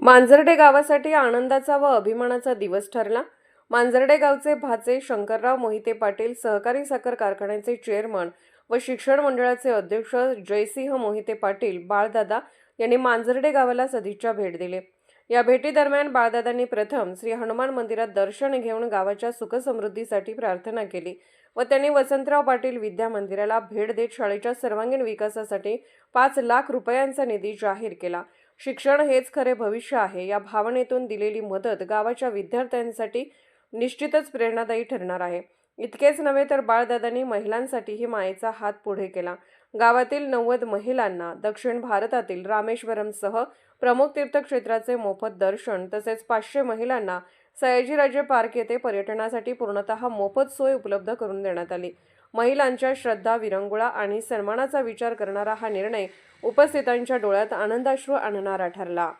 मांजर्डे गावासाठी आनंदाचा व अभिमानाचा दिवस ठरला। मांजर्डे गावचे भाचे शंकरराव मोहिते पाटील, सहकारी साखर कारखान्याचे चेअरमन व शिक्षण मंडळाचे अध्यक्ष जयसिंह मोहिते पाटील बाळदादा यांनी मांजर्डे गावाला सदिच्छा भेट दिली। या भेटीदरम्यान बाळदादांनी प्रथम श्री हनुमान मंदिरात दर्शन घेऊन गावाच्या सुखसमृद्धीसाठी प्रार्थना केली व त्यांनी वसंतराव पाटील विद्या मंदिराला भेट देत शाळेच्या सर्वांगीण विकासासाठी 5 लाख रुपयांचा निधी जाहीर केला। शिक्षण हेच खरे भविष्य आहे या भावनेतून दिलेली मदत गावाच्या विद्यार्थ्यांसाठी निश्चितच प्रेरणादायी ठरणार आहे। इतकेच नव्हे तर बाळदादांनी महिलांसाठीही मायेचा हात पुढे केला। गावातील 90 महिलांना दक्षिण भारतातील रामेश्वरमसह प्रमुख तीर्थक्षेत्राचे मोफत दर्शन तसेच 500 महिलांना सयाजीराजे पार्क येथे पर्यटनासाठी पूर्णतः मोफत सोय उपलब्ध करून देण्यात आली। महिलांच्या श्रद्धा, विरंगुळा आणि सन्मानाचा विचार करणारा हा निर्णय उपस्थितांच्या डोळ्यात आनंदाश्रू आणणारा ठरला।